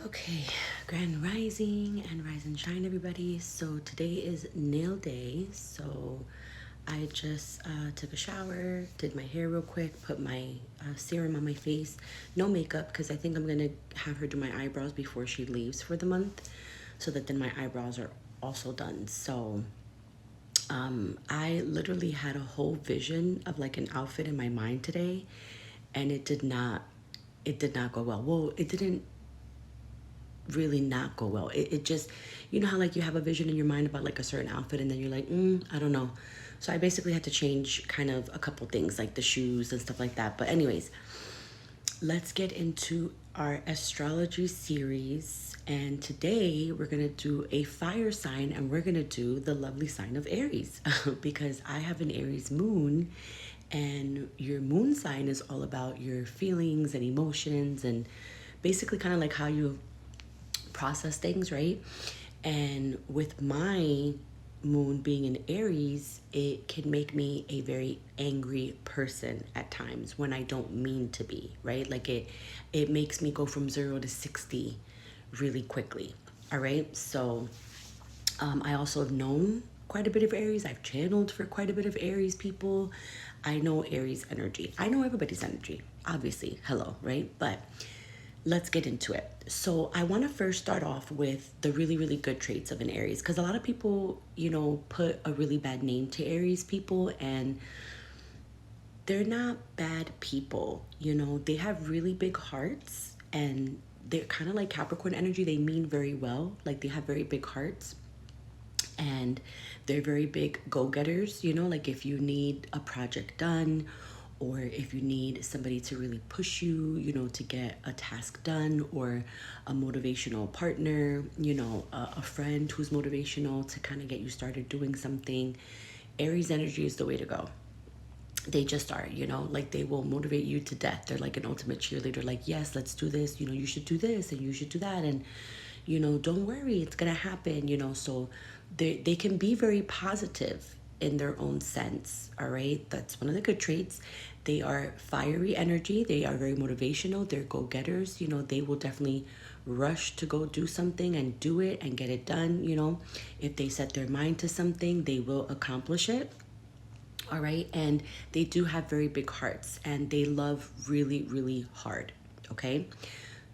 Okay, Grand Rising and Rise and Shine, everybody. So today is nail day. So I just took a shower, did my hair real quick, put my serum on my face. No makeup because I think I'm going to have her do my eyebrows before she leaves for the month so that then my eyebrows are also done. So I literally had a whole vision of like an outfit in my mind today, and it did not go well. Well, it didn't really not go well. It just, you know how like you have a vision in your mind about like a certain outfit and then you're like, I don't know. So I basically had to change kind of a couple things like the shoes and stuff like that. But anyways, let's get into our astrology series. And today we're going to do a fire sign, and we're going to do the lovely sign of Aries because I have an Aries moon, and your moon sign is all about your feelings and emotions and basically kind of like how you process things, right? And with my moon being in Aries, it can make me a very angry person at times when I don't mean to be, right? Like it makes me go from 0 to 60 really quickly. All right? So I also have known quite a bit of Aries. I've channeled for quite a bit of Aries people. I know Aries energy. I know everybody's energy, obviously. Hello, right? But let's get into it. So I want to first start off with the really, really good traits of an Aries, because a lot of people, put a really bad name to Aries people, and they're not bad people. They have really big hearts, and they're kind of like Capricorn energy. They mean very well. Like they have very big hearts, and they're very big go-getters. Like if you need a project done, or if you need somebody to really push you, to get a task done, or a motivational partner, a friend who's motivational to kind of get you started doing something, Aries energy is the way to go. They just are, like they will motivate you to death. They're like an ultimate cheerleader, like, yes, let's do this, you should do this and you should do that, and don't worry, it's gonna happen, so they can be very positive in their own sense. All right, that's one of the good traits. They are fiery energy, they are very motivational, they're go-getters. They will definitely rush to go do something and do it and get it done. If they set their mind to something, they will accomplish it. All right, and they do have very big hearts, and they love really, really hard. Okay,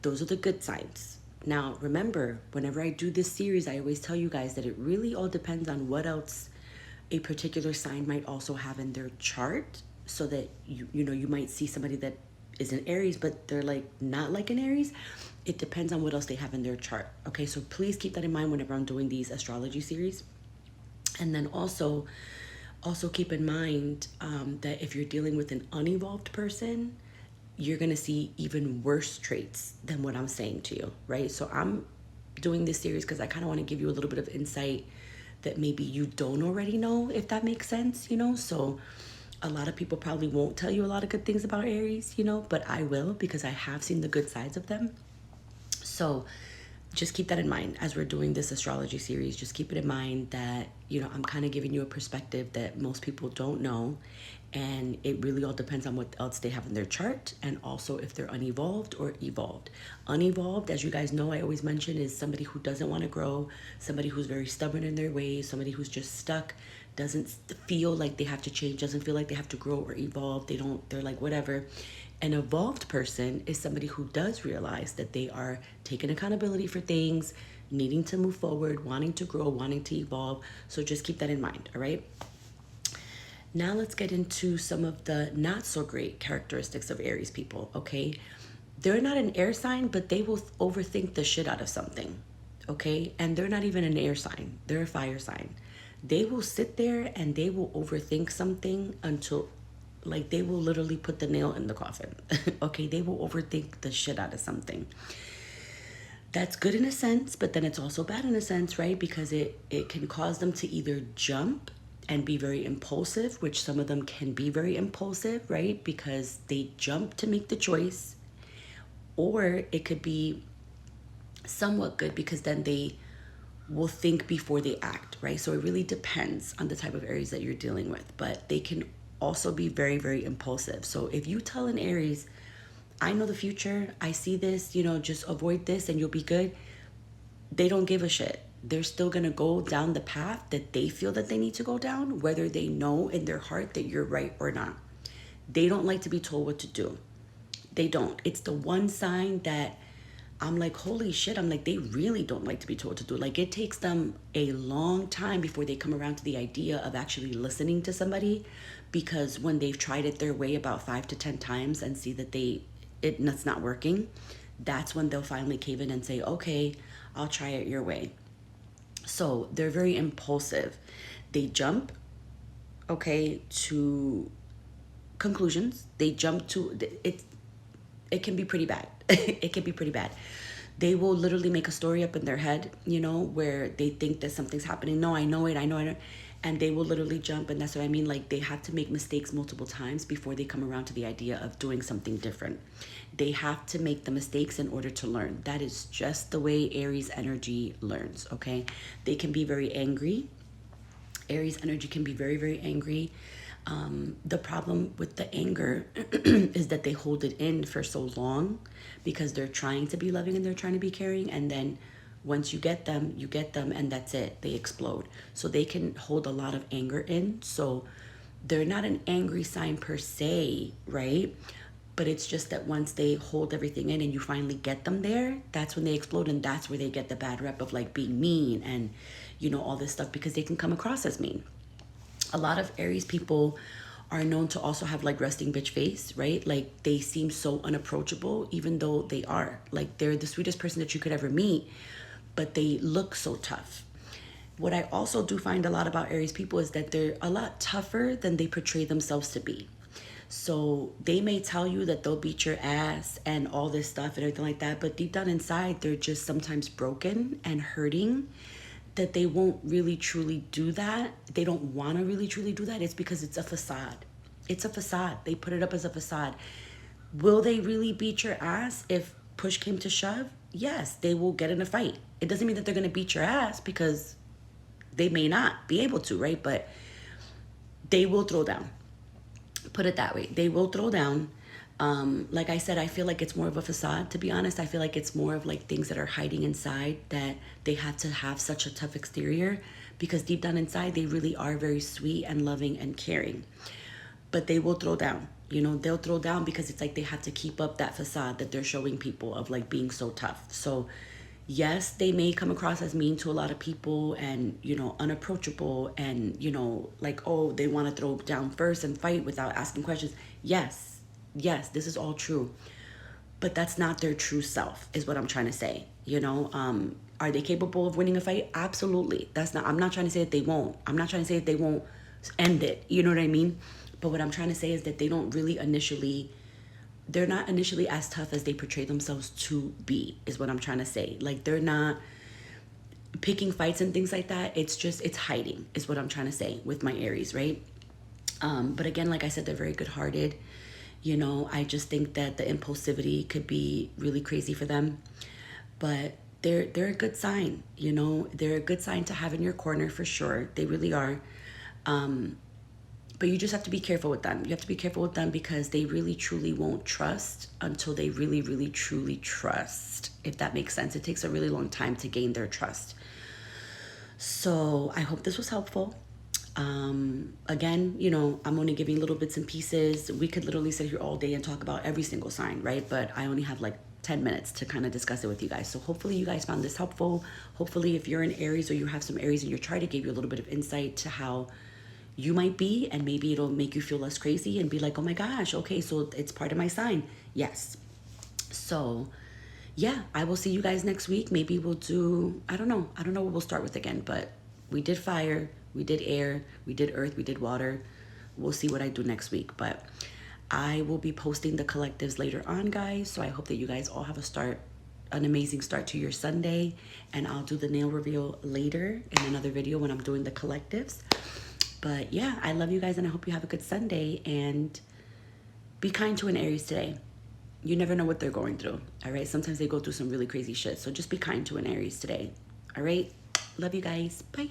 those are the good signs. Now remember, whenever I do this series, I always tell you guys that it really all depends on what else a particular sign might also have in their chart, so that you might see somebody that is an Aries but they're like not like an Aries. It depends on what else they have in their chart. Okay, so please keep that in mind whenever I'm doing these astrology series. And then also keep in mind that if you're dealing with an unevolved person, you're going to see even worse traits than what I'm saying to you, right? So I'm doing this series because I kind of want to give you a little bit of insight that maybe you don't already know, if that makes sense. So a lot of people probably won't tell you a lot of good things about Aries, but I will, because I have seen the good sides of them. So just keep that in mind as we're doing this astrology series. Just keep it in mind that, I'm kind of giving you a perspective that most people don't know. And it really all depends on what else they have in their chart, and also if they're unevolved or evolved. Unevolved, as you guys know, I always mention, is somebody who doesn't want to grow, somebody who's very stubborn in their ways, somebody who's just stuck, doesn't feel like they have to change, doesn't feel like they have to grow or evolve. They're like, whatever. An evolved person is somebody who does realize that they are taking accountability for things, needing to move forward, wanting to grow, wanting to evolve. So just keep that in mind, all right? Now let's get into some of the not so great characteristics of Aries people, okay? They're not an air sign, but they will overthink the shit out of something, okay? And they're not even an air sign, they're a fire sign. They will sit there and they will overthink something until, like, they will literally put the nail in the coffin, okay? They will overthink the shit out of something. That's good in a sense, but then it's also bad in a sense, right? Because it can cause them to either jump and be very impulsive, which some of them can be very impulsive, right? Because they jump to make the choice. Or it could be somewhat good because then they will think before they act, right? So it really depends on the type of Aries that you're dealing with, but they can also be very, very impulsive. So if you tell an Aries, I know the future. I see this, you know, just avoid this and you'll be good. They don't give a shit. They're still going to go down the path that they feel that they need to go down, whether they know in their heart that you're right or not. They don't like to be told what to do. They don't. It's the one sign that I'm like, holy shit. I'm like, they really don't like to be told to do. Like, it takes them a long time before they come around to the idea of actually listening to somebody, because when they've tried it their way about 5 to 10 times and see that it's not working, that's when they'll finally cave in and say, okay, I'll try it your way. So they're very impulsive. They jump, okay, to conclusions. They jump to it. It can be pretty bad. It can be pretty bad. They will literally make a story up in their head, you know, where they think that something's happening. No, I know it. I know it. And they will literally jump. And that's what I mean. Like, they have to make mistakes multiple times before they come around to the idea of doing something different. They have to make the mistakes in order to learn. That is just the way Aries energy learns, okay? They can be very angry. Aries energy can be very, very angry. The problem with the anger is that they hold it in for so long because they're trying to be loving and they're trying to be caring. And then once you get them, and that's it. They explode. So they can hold a lot of anger in. So they're not an angry sign per se, right? But it's just that once they hold everything in and you finally get them there, that's when they explode. And that's where they get the bad rep of like being mean and, you know, all this stuff, because they can come across as mean. A lot of Aries people are known to also have like resting bitch face, right? Like, they seem so unapproachable, even though they are. Like, they're the sweetest person that you could ever meet, but they look so tough. What I also do find a lot about Aries people is that they're a lot tougher than they portray themselves to be. So they may tell you that they'll beat your ass and all this stuff and everything like that, but deep down inside, they're just sometimes broken and hurting, that they won't really truly do that. They don't want to really truly do that. It's because it's a facade. It's a facade. They put it up as a facade. Will they really beat your ass if push came to shove? Yes, they will get in a fight. It doesn't mean that they're going to beat your ass, because they may not be able to, right? But they will throw down. Put it that way. They will throw down. Like I said, I feel like it's more of a facade, to be honest. I feel like it's more of like things that are hiding inside, that they have to have such a tough exterior, because deep down inside, they really are very sweet and loving and caring. But they will throw down. You know, they'll throw down because it's like they have to keep up that facade that they're showing people of like being so tough. So yes, they may come across as mean to a lot of people and, you know, unapproachable and, you know, like, oh, they want to throw down first and fight without asking questions. Yes, this is all true. But that's not their true self, is what I'm trying to say. You know, are they capable of winning a fight? Absolutely. I'm not trying to say that they won't. I'm not trying to say that they won't end it. You know what I mean? But what I'm trying to say is that they don't really they're not initially as tough as they portray themselves to be, is what I'm trying to say. Like, they're not picking fights and things like that. It's hiding, is what I'm trying to say with my Aries, right? But again, like I said, they're very good-hearted. You know, I just think that the impulsivity could be really crazy for them. But they're a good sign, you know. They're a good sign to have in your corner for sure. They really are. But you just have to be careful with them. You have to be careful with them because they really truly won't trust until they really, really, truly trust, if that makes sense. It takes a really long time to gain their trust. So I hope this was helpful. Again, you know, I'm only giving little bits and pieces. We could literally sit here all day and talk about every single sign, right? But I only have like 10 minutes to kind of discuss it with you guys. So hopefully you guys found this helpful. Hopefully if you're in Aries or you have some Aries in your chart, it gave you a little bit of insight to how you might be, and maybe it'll make you feel less crazy and be like, oh my gosh, okay, so it's part of my sign. Yes. So yeah, I will see you guys next week. Maybe we'll do, I don't know what we'll start with again, but we did fire, we did air, we did earth, we did water. We'll see what I do next week, but I will be posting the collectives later on, guys. So I hope that you guys all have an amazing start to your Sunday, and I'll do the nail reveal later in another video when I'm doing the collectives. But yeah, I love you guys, and I hope you have a good Sunday, and be kind to an Aries today. You never know what they're going through, all right? Sometimes they go through some really crazy shit, so just be kind to an Aries today, all right? Love you guys. Bye.